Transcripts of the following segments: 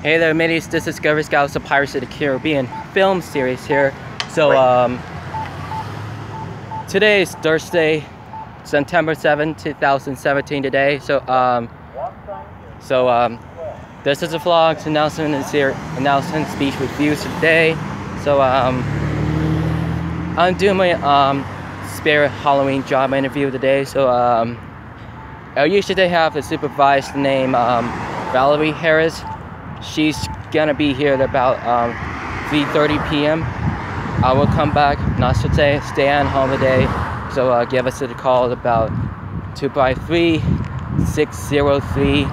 Hey there, mateys. This is Discovery Scouts, the Pirates of the Caribbean film series here. So, today is Thursday, September 7, 2017 today. So, this is a vlog announcement is here, announcement speech reviews today. So, I'm doing my, spare Halloween job interview today. So, I usually have a supervisor named, Valerie Harris. She's gonna be here at about 3:30 p.m. I will come back, not today, stay on holiday. So give us a call at about 253-603.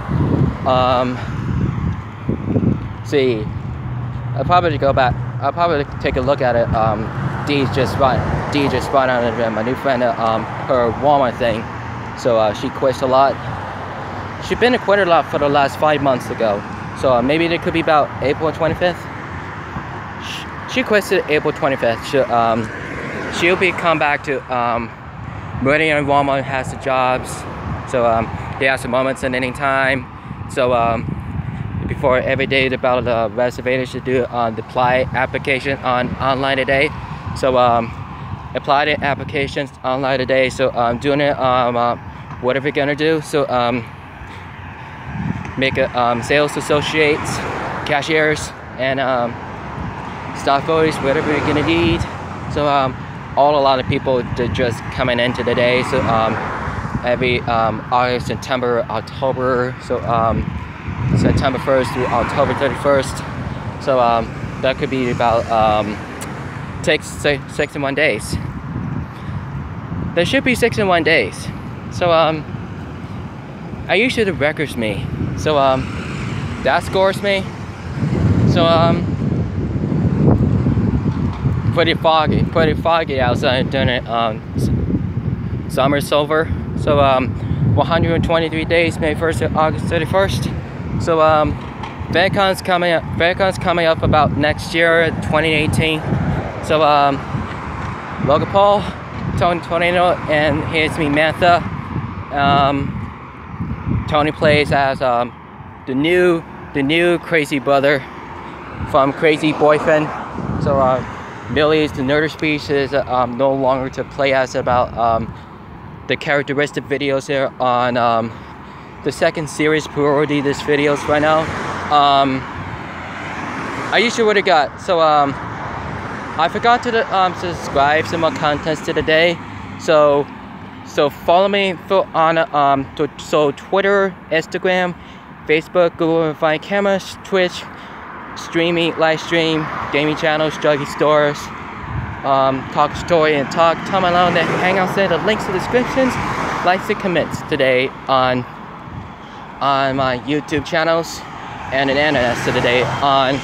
See, I'll probably go back. I'll probably take a look at it. Dee just spot on it. My new friend, her Walmart thing. So she quits a lot. She's been a quitter a lot for the last 5 months ago. So maybe it could be about April 25th. She quits it April 25th. She'll be come back to Meridian and Walmart has the jobs. So he has the moments at any time. So before every day about the reservators to do the apply application online today. So apply the applications online today. So I'm doing it whatever you're gonna do. So make a sales associates, cashiers, and stock voters, whatever you're gonna need. So a lot of people just coming into the day. So every August, September, October. So September 1st through October 31st. So that could be about takes 61 days. There should be 61 days. So I usually the records me. So that scores me. So pretty foggy outside doing it. Summer's over. So 123 days, May 1st to August 31st. So VidCon's coming up about next year, 2018. So Logan Paul, Tony Tornado, and here's me, Mantha. Tony plays as the new crazy brother from Crazy Boyfriend. So Billy's the Nerder Speech is no longer to play as about the characteristic videos here on the second series priority this videos right now. I usually would have got so I forgot to subscribe some more contents to the day. So follow me on Twitter, Instagram, Facebook, Google Find Cameras, Twitch, streaming, live stream, gaming channels, druggy stores, talk story and talk. Time alone to hang out. Send the links to the descriptions, likes and comments today on my YouTube channels and an internet today on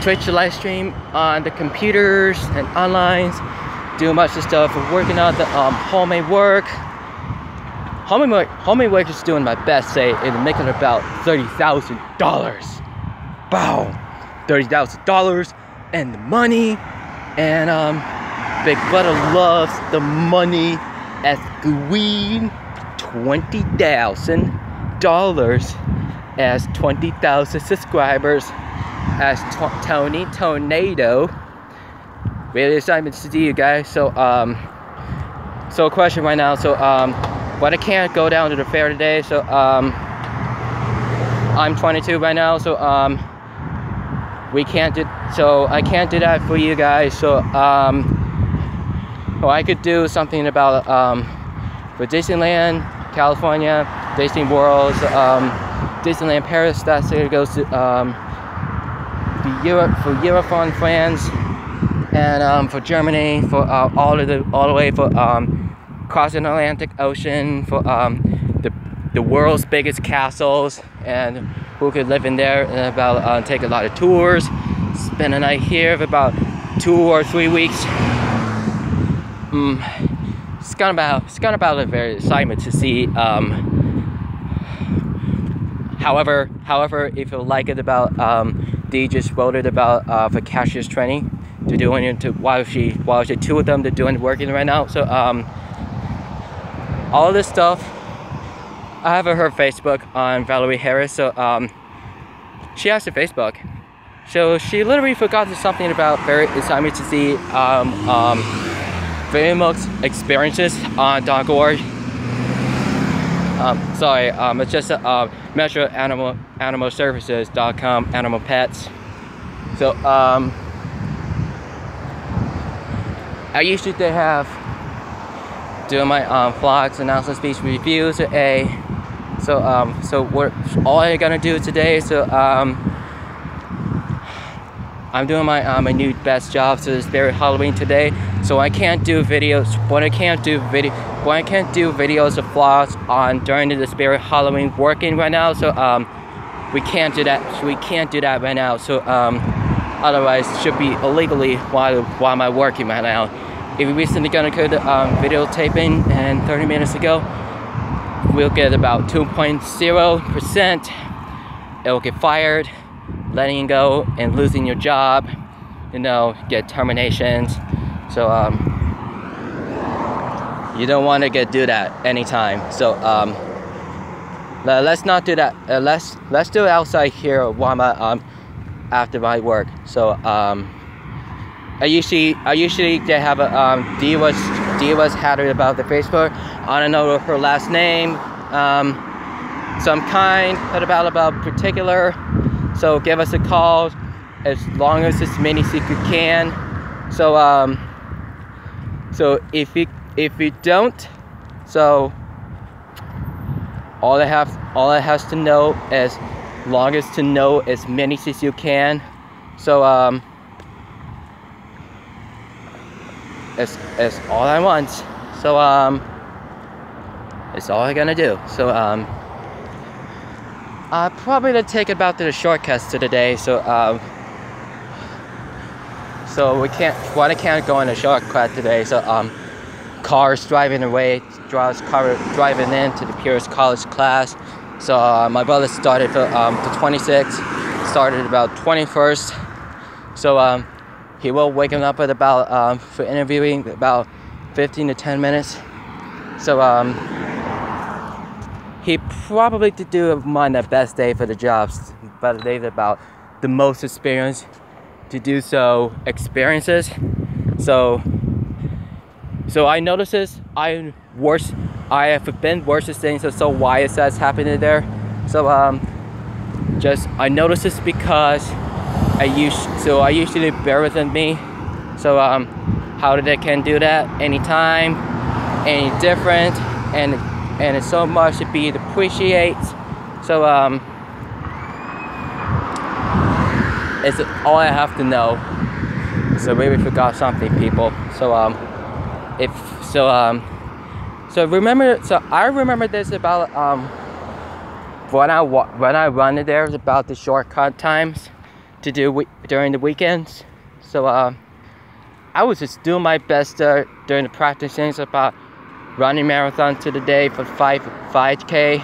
Twitch live stream on the computers and online. Doing much of stuff, working on the homemade work. Homemade work is doing my best. Say it's making about $30,000. Wow, $30,000 and the money. And Big Brother loves the money as green. $20,000 as 20,000 subscribers as Tony Tornado. Really excited to see you guys. So so a question right now. So but I can't go down to the fair today. So I'm 22 right now. So we can't do. So I can't do that for you guys. So well, I could do something about for Disneyland, California, Disney World, Disneyland Paris. That's it goes to Europe for Eurofund France. And for Germany, for all the way for crossing the Atlantic Ocean, for the world's biggest castles, and who could live in there, and about take a lot of tours, spend a night here for about 2 or 3 weeks. It's kind of about a very excitement to see. However, if you like it about Dee just wrote it about for cashier's training. To doing it while she two of them they're doing working right now. So all this stuff I have her Facebook on Valerie Harris. So she has a Facebook. So she literally forgot something about very exciting to see famous experiences on .org. Sorry, it's just metroanimalservices.com, animal pets. So I usually have doing my vlogs, announcement, speech reviews. So what all I'm gonna do today? So I'm doing my new best job to the Spirit Halloween today. So I can't do videos. When I can't do videos or vlogs on during the Spirit Halloween working right now. So we can't do that. We can't do that right now. So otherwise it should be illegally while I'm working right now. If we recently gonna go to videotaping and 30 minutes ago, we'll get about 2.0%. It'll get fired, letting go, and losing your job. You know, get terminations. So you don't want to do that anytime. So let's not do that. Let's do it outside here while I'm after my work. So I usually they have a Diva's had it about the Facebook. I don't know her last name. Some kind, but about particular. So give us a call as long as it's many as you can. So so if you don't, so all I has to know as long as to know as many as you can. So it's all I want. So it's all I'm gonna do. So probably gonna take about the shortcuts to today. So so I can't go on a shortcut today. So cars driving away, driving into the Pierce College class. So my brother started the 26th, started about 21st. So he will wake him up at about for interviewing about 15 to 10 minutes. So he probably to do the best day for the jobs, but the day about the most experience to do so experiences. So I noticed this. I have been worse things. So why is that happening there? So I noticed this because I usually bear with me. So how did I can do that anytime, any different, and it's so much to be appreciated. So it's all I have to know. So maybe forgot something, people. So remember. So I remember this about when I run it there, about the shortcut times to do during the weekends. So I was just doing my best during the practice things about running marathon to the day for 5K.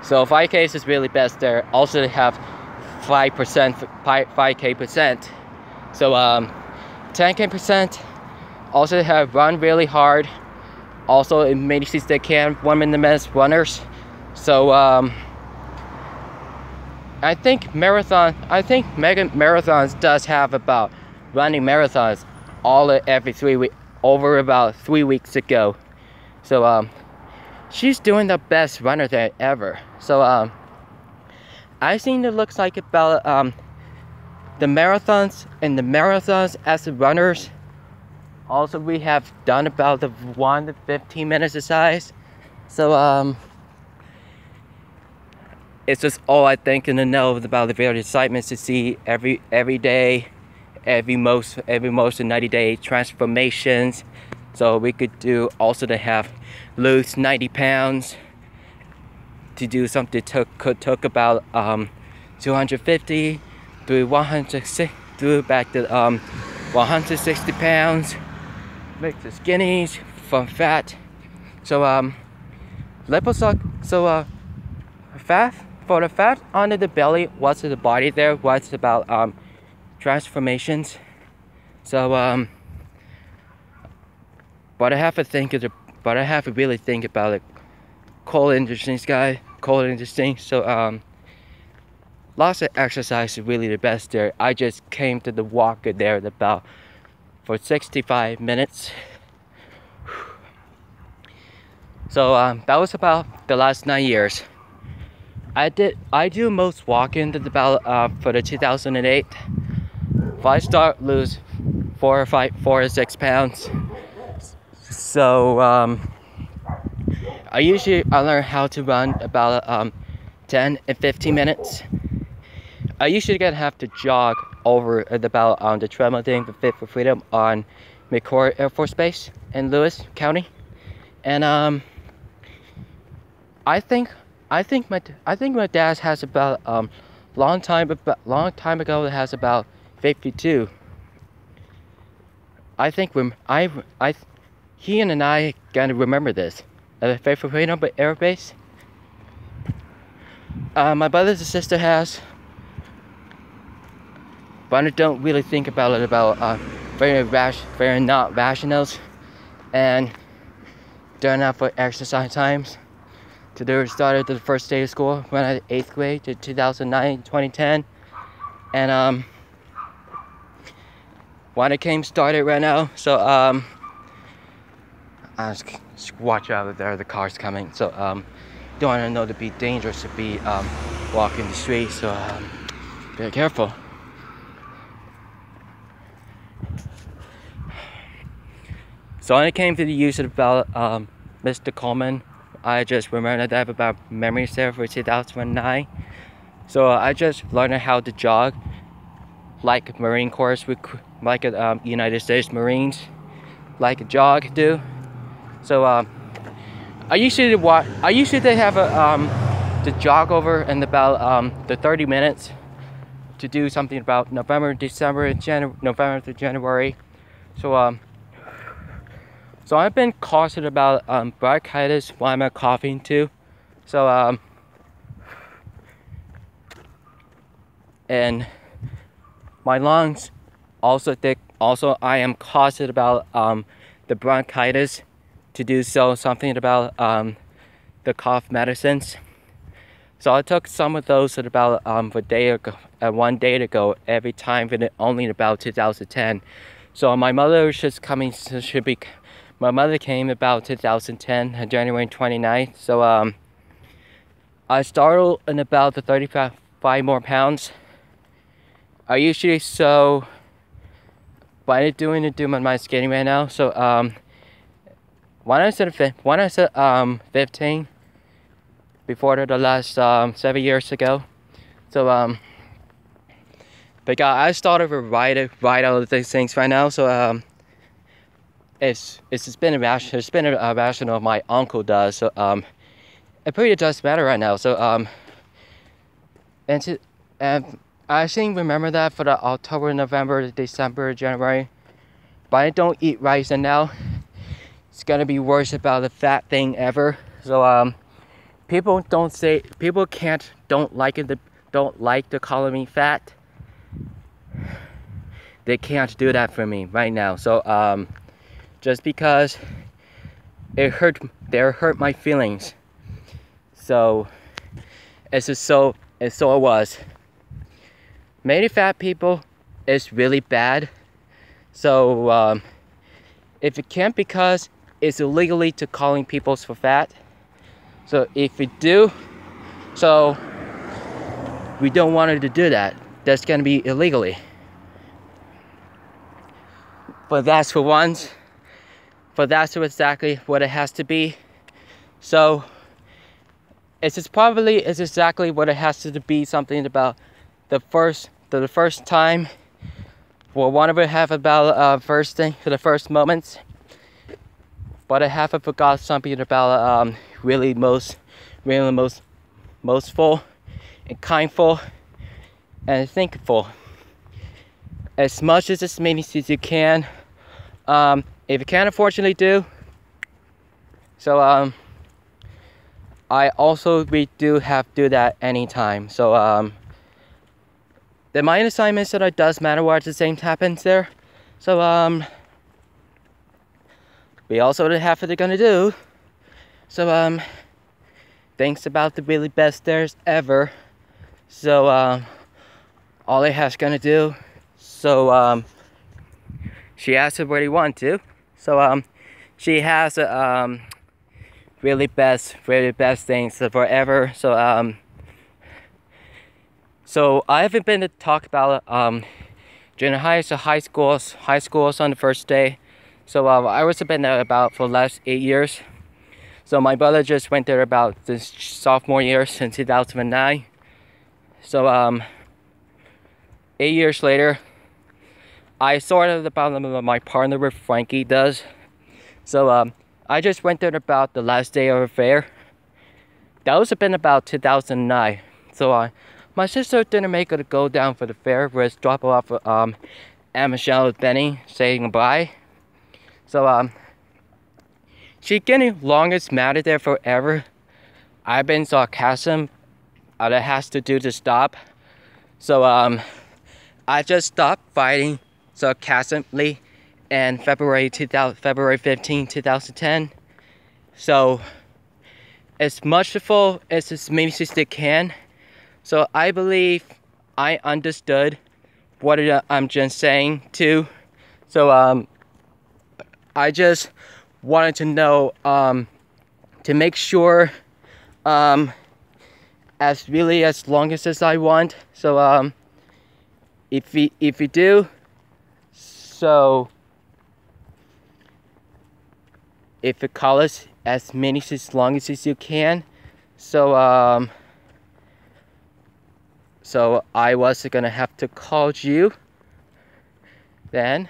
So 5K is really best there. Also they have 5K percent. So 10K percent. Also they have run really hard. Also in many cities they can 1 minute runners. So I think mega marathons does have about running marathons every 3 weeks, over about 3 weeks ago. So she's doing the best runner there ever. So I think it looks like about the marathons as the runners. Also we have done about the 1 to 15 minutes exercise. So it's just all I think and to know about the various excitements to see every day, every most 90-day transformations. So we could do also to have lose 90 pounds. To do something took about 250 through 160 through back to 160 pounds. Make the skinnies from fat. So liposuck. So fat. For the fat under the belly, what's in the body there, what's about transformations. So but I have to really think about it. Cold interesting. So lots of exercise is really the best there. I just came to the walker there about for 65 minutes. So that was about the last 9 years. I do most walking to about for the 2008. If I start lose 4 or 6 pounds, so I learn how to run about 10 and 15 minutes. I usually gonna have to jog over at about the treadmill thing, the Fit for Freedom on McChord Air Force Base in Lewis County, and I think my dad has about long time ago it has about 52. I think he and I gonna remember this at the Fit for Freedom Air Base. My brother's sister has, but I don't really think about it very not rationals, and doing that for exercise times. Today started the first day of school when I was 8th grade to 2009, 2010, and when it came started right now. So I just watch out there, the cars coming. So don't want to know to be dangerous to be walking the street. So be careful. So when it came to the use of about Mr. Coleman, I just remembered that I have about memories there for 2009. So I just learned how to jog like Marine Corps, like United States Marines, like a jog do. So I usually have a to jog over in about the 30 minutes to do something about November, December, November to January. So I've been cautious about bronchitis while I'm coughing too. So and my lungs also thick. Also, I am cautious about the bronchitis to do something about the cough medicines. So I took some of those at about one day ago every time, but only in about 2010. So my mother my mother came about 2010, January 29th. So I started in about the 35 more pounds. I usually but I'm doing my skating right now. So when I said 15 before the last 7 years ago. So but I started to write all of these things right now. So it's been a rational my uncle does. So it pretty does matter right now. So and I think remember that for the October, November, December, January. But I don't eat rice, and now it's gonna be worse about the fat thing ever. So people don't like to call me fat. They can't do that for me right now. So just because they hurt my feelings. So so it was. Many fat people is really bad. So if it can't, because it's illegally to calling people for fat. So if we do, so we don't want it to do that. That's gonna be illegally. But that's for once. But that's exactly what it has to be. So it's exactly what it has to be. Something about the first time. Well, one of it have about first thing for the first moments. But I haven't forgot something about really most full and kindful and thankful. As much as many as you can. If you can't unfortunately do. So we do that anytime. So the minor assignments that it does matter what the same happens there. So we also have what they're gonna do. So thanks about the really best stairs ever. So all I has gonna do. So she asked her what he want to. So she has a really best things forever. So I haven't been to talk about junior high, so high schools on the first day. So I was been there about for the last 8 years. So my brother just went there about this sophomore year in 2009. So 8 years later, I sort of about my partner with Frankie does. So I just went there about the last day of the fair. That was been about 2009. So my sister didn't make it go down for the fair. Was drop off Aunt Michelle with Benny saying goodbye. So she getting longest mad at there forever. I've been sarcasm. All it has to do to stop. So I just stopped fighting sarcastically in February 15, 2010. So as much as maybe they can. So I believe I understood what I'm just saying too. So I just wanted to know to make sure as long as I want. So if you do, so if you call us as many as long as you can. So so I was gonna have to call you. Then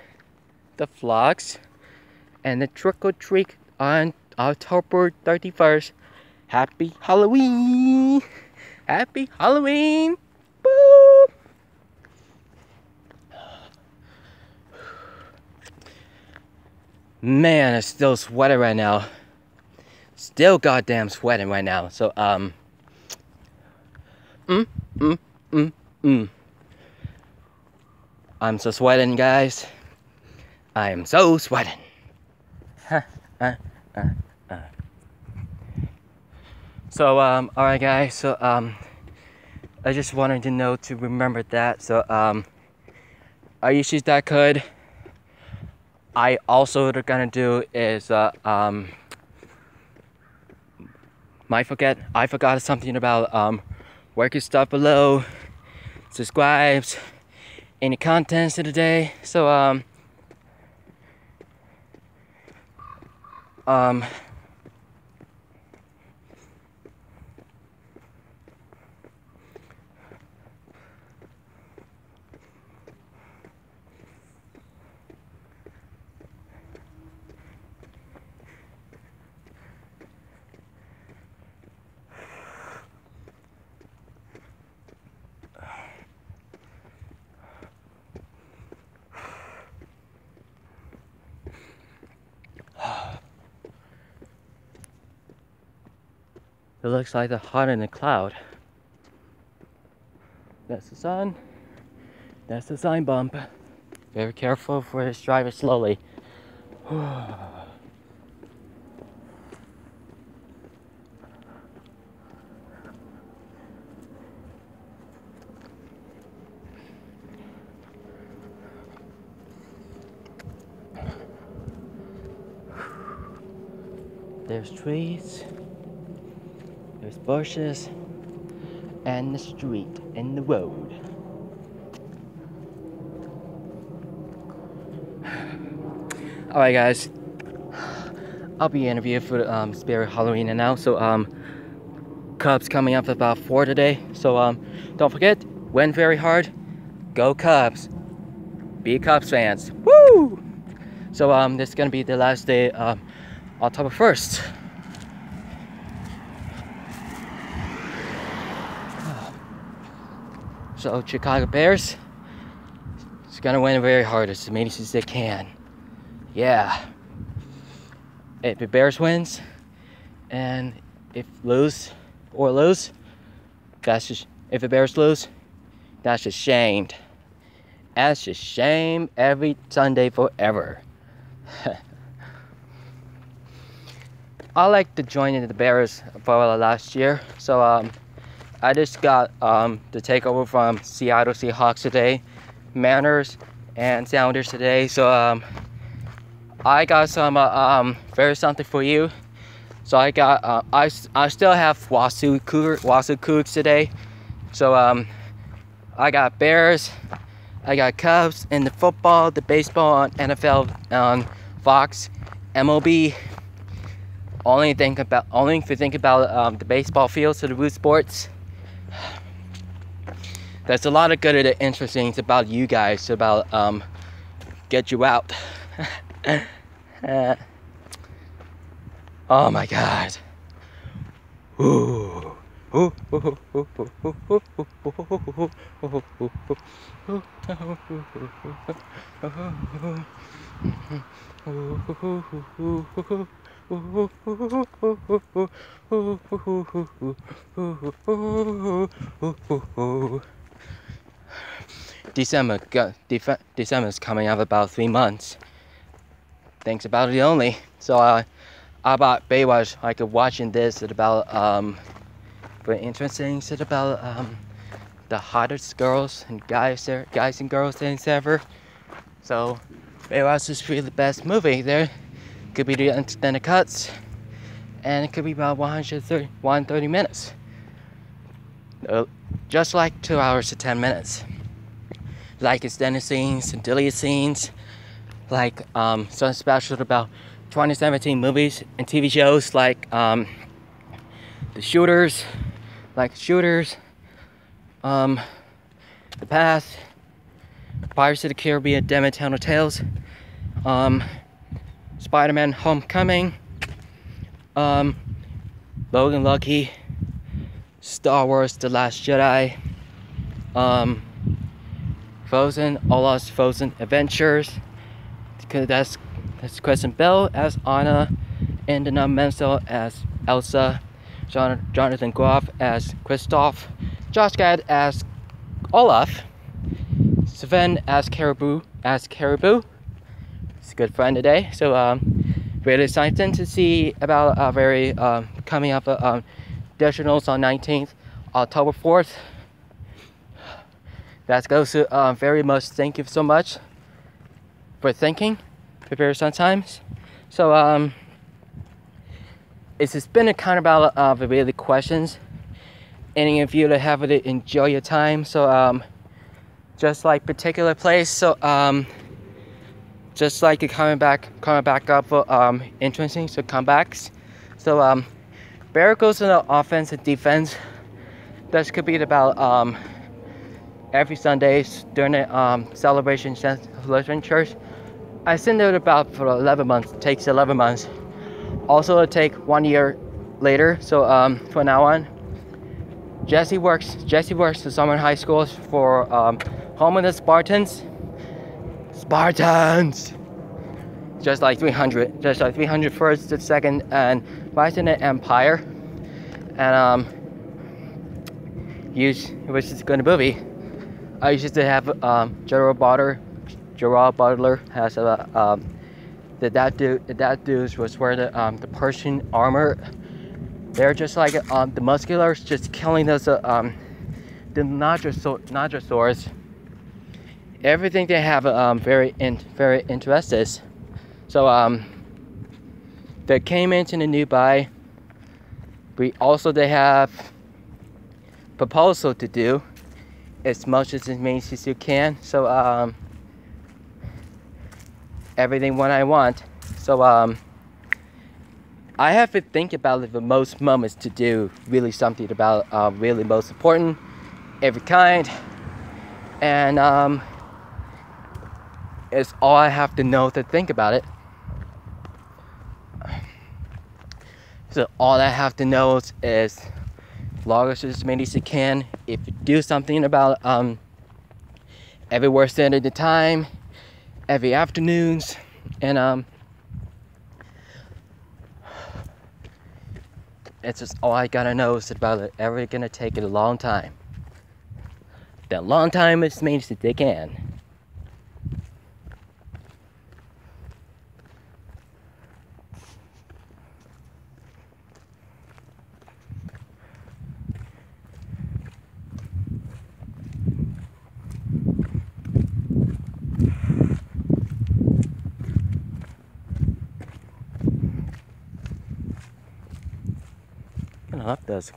the vlogs and the trick or treat on October 31st. Happy Halloween! Happy Halloween! Boo! Man, it's still sweating right now. Still goddamn sweating right now. So I'm so sweating, guys. I am so sweating. So alright guys, so I just wanted to know to remember that. So are you sure that could? I also gonna do is I forgot something about working stuff below, subscribes, any contents of the day. So it looks like the hot in the cloud. That's the sun. That's the sign bump. Very careful for this driver slowly. There's trees. There's bushes and the street and the road. Alright guys, I'll be interviewed for Spirit Halloween and now. So Cubs coming up about 4 today. So don't forget, win very hard. Go Cubs. Be Cubs fans. Woo! So this is gonna be the last day October 1st. So Chicago Bears is gonna win very hard as many as they can. Yeah. If the Bears wins, and if lose, that's just, if the Bears lose, that's just shamed. That's just shame every Sunday forever. I like to join in the Bears for last year, so I just got the takeover from Seattle Seahawks today, Mariners and Sounders today. So I got some very something for you. So I got I still have Wasu Cougs today. So I got Bears, I got Cubs, and the football, the baseball on NFL on Fox, MLB. Only if you think about the baseball fields of the Root Sports. There's a lot of good and interesting things about you guys, about get you out. Oh my God. Ooh. December is coming up about 3 months. Thanks about it only. So I bought Baywatch. I could watching this at about very interesting. It's about the hottest girls and guys and girls things ever. So Baywatch is really the best movie. There could be the extended cuts, and it could be about 130 minutes. Just like 2 hours to 10 minutes. Like extended scenes and deleted scenes, like something special about 2017 movies and TV shows like The Shooters, The Past, Pirates of the Caribbean, Dead Town of Tales, Spider-Man: Homecoming, Logan Lucky, Star Wars: The Last Jedi, Frozen, All Lost Frozen Adventures. That's Kristen Bell as Anna, Idina Menzel as Elsa, Jonathan Groff as Kristoff, Josh Gad as Olaf, Sven as Caribou. It's a good friend today. So really excited to see about very coming up additionals on 19th, October 4th. That goes to very much. Thank you so much for thinking for various times. So it's just been a kind of about the really questions. Any of you that have to enjoy your time. So just like particular place. So just like coming back up for interesting. So comebacks. So Bear goes in the offense and defense. That could be about every Sundays during the celebration church. I sent it about for 11 months. It takes 11 months. Also, it'll take 1 year later. So from now on, Jesse works in summer high schools for Home of the Spartans. Just like 300 first, the second, and Rising Empire, and which is a good movie. I used to have Gerard Butler has a that dude was wearing the Persian armor. They're just like the musculars just killing those the Nadrasaurs. Everything they have very interesting. So they came into the new buy. They have proposal to do as much as many as you can. So everything what I want. So I have to think about it the most moments to do really something about really most important every kind, and it's all I have to know to think about it. So all I have to know is log as many as you can. If you do something about every work standard of time, every afternoons, and it's just all I gotta know is about it. Ever gonna take it a long time. That long time as many as they can. love those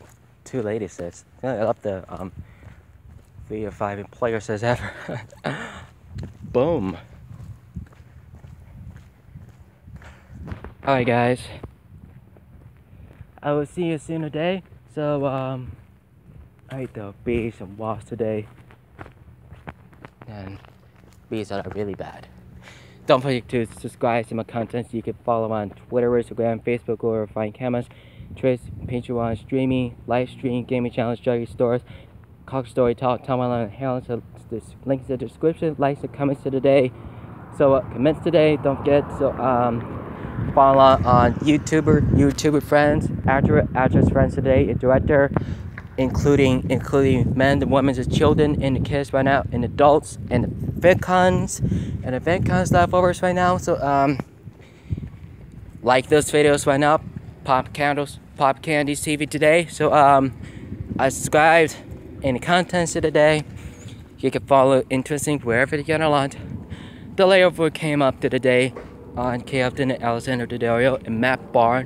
2 lady sets. I love the 3 or 5 employer sets ever. Boom. Alright guys, I will see you soon today. So I ate the bees and wasps today, and bees are really bad. Don't forget to subscribe to my content so you can follow on Twitter, Instagram, Facebook, or find cameras, Twitch, Patreon, streaming, live stream, gaming channels, juggy stores, Cock Story Talk, Tom Island, Helen. So links in the description, likes and comments to today. So comments today. Don't forget. So follow on YouTuber friends, actress friends today, a director, including men, the women, the children, and the kids right now, and adults, and the VidCons, and the VidCons leftovers right now. So like those videos right now, Pop Candies TV today. So I subscribed in the contents of the day. You can follow interesting wherever you get along. The layover came up to the day on Captain and Alexander Daddario and Matt Barr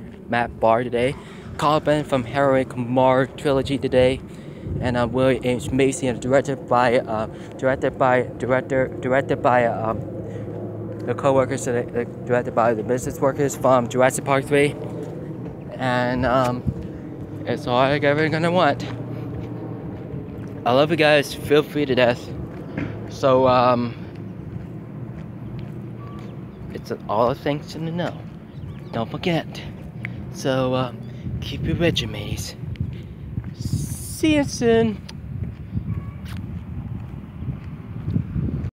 today. Colin from Heroic Mar trilogy today, and William H. Macy, and directed by the co-workers today, directed by the business workers from Jurassic Park 3, and it's all I ever gonna want. I love you guys, feel free to death. So it's all the things to know. Don't forget. So keep it rigid, mateys. See you soon.